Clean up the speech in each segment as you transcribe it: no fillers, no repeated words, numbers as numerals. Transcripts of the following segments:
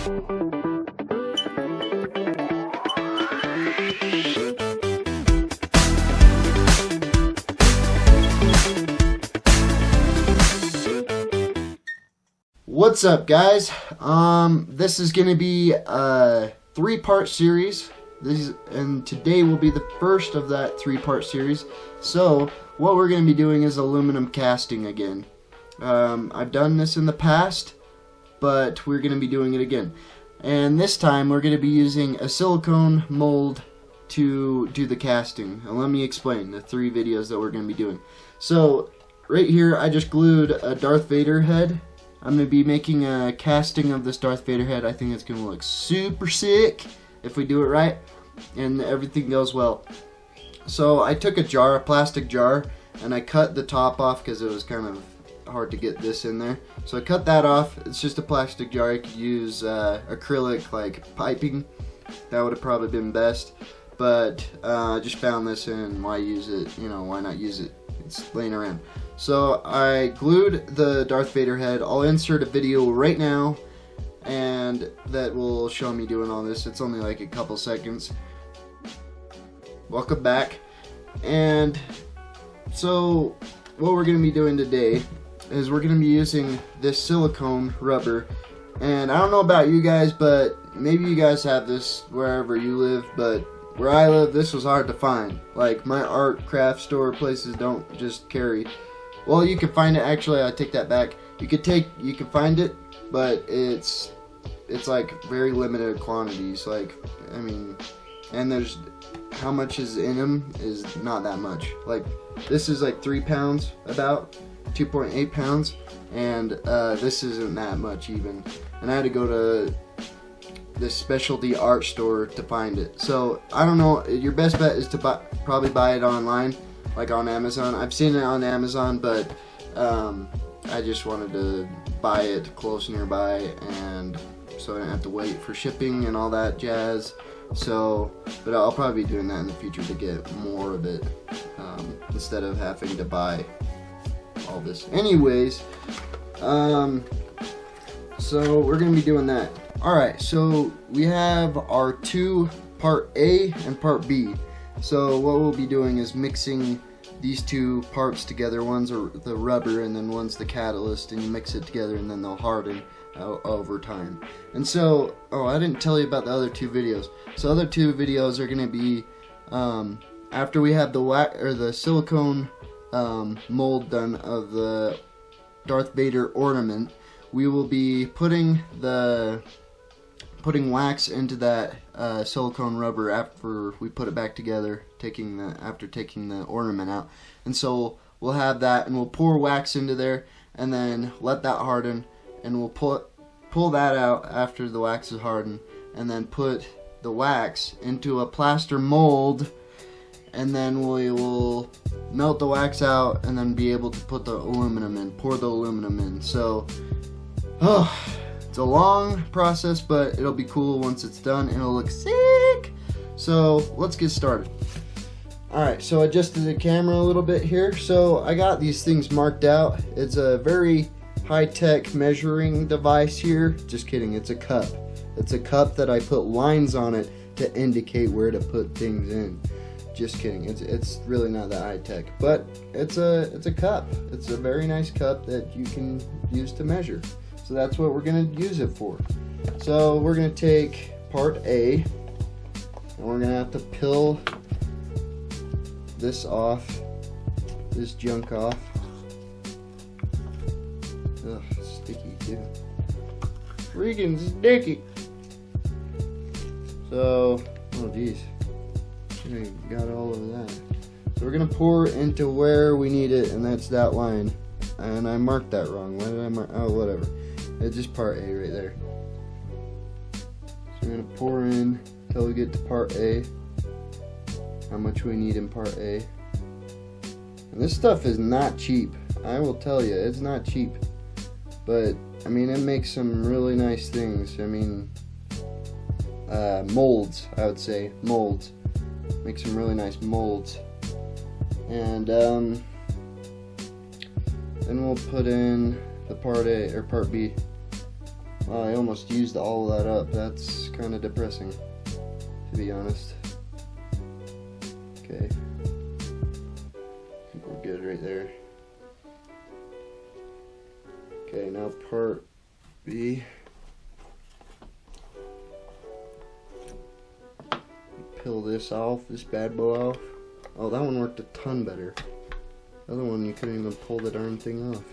What's up, guys? This is going to be a 3-part series. And today will be the first of that 3-part series. So what we're going to be doing is aluminum casting again. I've done this in the past, but we're going to be doing it again. And this time we're going to be using a silicone mold to do the casting. And let me explain the 3 videos that we're going to be doing. So right here I just glued a Darth Vader head. I'm going to be making a casting of this Darth Vader head. I think it's going to look super sick if we do it right and everything goes well. So I took a plastic jar, and I cut the top off because it was kind of hard to get this in there. So I cut that off. It's just a plastic jar. You could use acrylic like piping. That would have probably been best. But I just found this, and why use it? You know, why not use it? It's laying around. So I glued the Darth Vader head. I'll insert a video right now, and that will show me doing all this. It's only like a couple seconds. Welcome back. And so what we're going to be doing today is we're going to be using this silicone rubber. And I don't know about you guys, but maybe you guys have this wherever you live, but where I live, this was hard to find. Like, my art craft store places don't just carry. Well, you can find it. Actually, I take that back. You can find it, but it's like very limited quantities. Like, I mean, and there's how much is in them is not that much. Like, this is like 3 pounds, about 2.8 pounds, and this isn't that much even. And I had to go to this specialty art store to find it. So I don't know. Your best bet is to probably buy it online, like on Amazon. I've seen it on Amazon, but I just wanted to buy it close nearby, and so I didn't have to wait for shipping and all that jazz. So, but I'll probably be doing that in the future to get more of it, instead of having to buy all this. Anyways, so we're gonna be doing that. Alright, so we have our 2 part A and part B. So what we'll be doing is mixing these 2 parts together. One's the rubber and then one's the catalyst, and you mix it together and then they'll harden over time. And so, oh, I didn't tell you about the other 2 videos. So other 2 videos are going to be after we have the silicone mold done of the Darth Vader ornament. We will be putting wax into that silicone rubber after we put it back together, after taking the ornament out. And so we'll have that, and we'll pour wax into there and then let that harden, and we'll pull that out after the wax is hardened, and then put the wax into a plaster mold, and then we will melt the wax out and then be able to put the aluminum in, pour the aluminum in. So it's a long process, but it'll be cool once it's done, and it'll look sick. So let's get started. Alright, so I adjusted the camera a little bit here. So I got these things marked out. It's a very high-tech measuring device here. Just kidding, it's a cup. It's a cup that I put lines on it to indicate where to put things in. Just kidding, it's really not that high-tech, but it's a cup. It's a very nice cup that you can use to measure. So that's what we're going to use it for. So we're going to take part A, and we're going to have to peel this off, this junk off. Ugh, it's sticky too. Freaking sticky. So, oh geez, I got all of that. So we're going to pour into where we need it, and that's that line. And I marked that wrong. Why did I mark? Oh, whatever. It's just part A right there. So we're going to pour in until we get to part A. How much we need in part A. And this stuff is not cheap. I will tell you, it's not cheap. But, I mean, it makes some really nice things. I mean, molds, I would say. Molds. Make some really nice molds. And, then we'll put in the part A, or part B. Wow, I almost used all of that up. That's kind of depressing, to be honest. Okay. I think we're good right there. Okay, now part B. Peel this off, this bad boy off. Oh, that one worked a ton better. The other one, you couldn't even pull the darn thing off.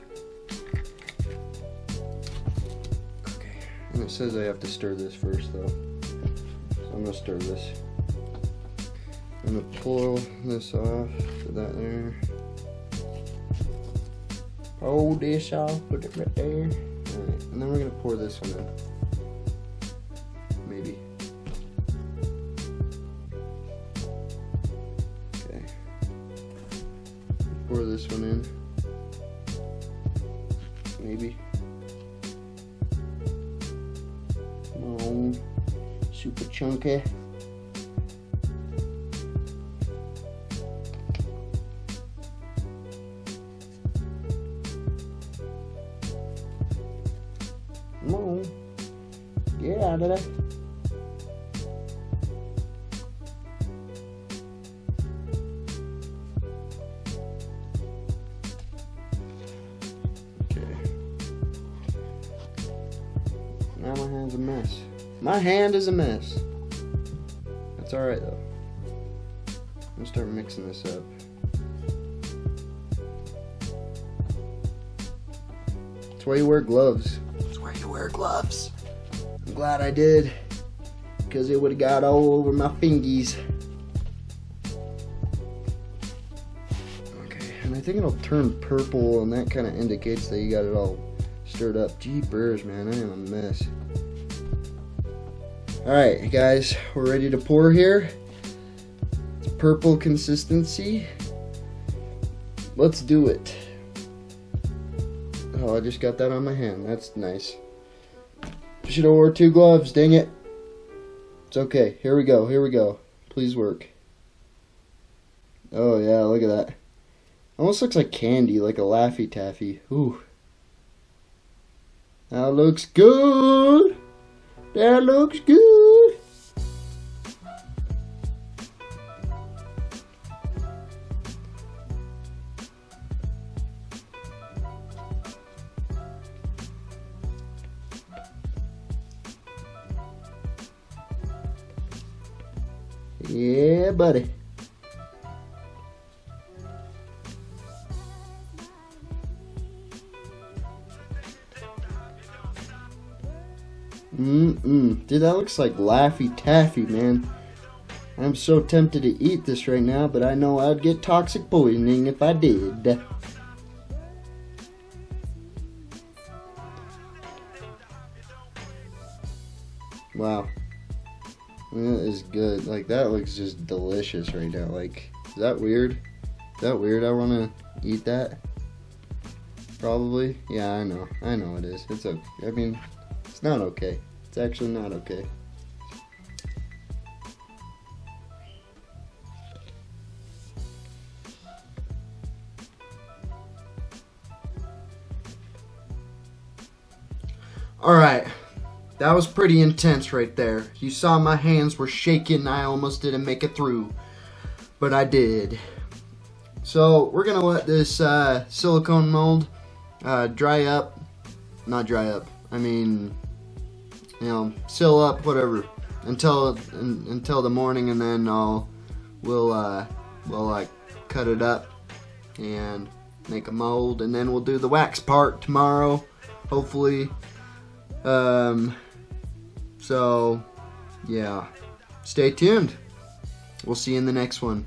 Okay, and it says I have to stir this first though. So I'm gonna stir this. I'm gonna pull this off, put that there. Pull this off, put it right there. Alright, and then we're gonna pour this one in. Maybe. Okay. Pour this one in. Maybe. Come on. Super chunky. Come on. Get out of there. Okay. Now my hand's a mess. My hand is a mess. That's alright though. I'm gonna start mixing this up. That's why you wear gloves. That's why you wear gloves. I'm glad I did, because it would have got all over my fingies. Okay, and I think it'll turn purple, and that kind of indicates that you got it all stirred up. Jeepers, man, I am a mess. Alright, guys, we're ready to pour here. It's purple consistency. Let's do it. Oh, I just got that on my hand. That's nice. Should have wore 2 gloves, dang it. It's okay. Here we go. Here we go. Please work. Oh, yeah, look at that. Almost looks like candy, like a Laffy Taffy. Ooh. That looks good. That looks good. Yeah, buddy. Dude, that looks like Laffy Taffy, man. I'm so tempted to eat this right now, but I know I'd get toxic poisoning if I did. Wow. That is good. Like, that looks just delicious right now. Like, is that weird? Is that weird? I want to eat that. Probably. Yeah, I know. I know it is. It's okay. I mean, it's not okay. It's actually not okay. Alright. That was pretty intense right there. You saw my hands were shaking. I almost didn't make it through. But I did. So we're going to let this silicone mold dry up. Not dry up. I mean, you know, seal up, whatever. Until the morning, and then we'll like cut it up and make a mold. And then we'll do the wax part tomorrow. Hopefully. So, yeah, stay tuned. We'll see you in the next one.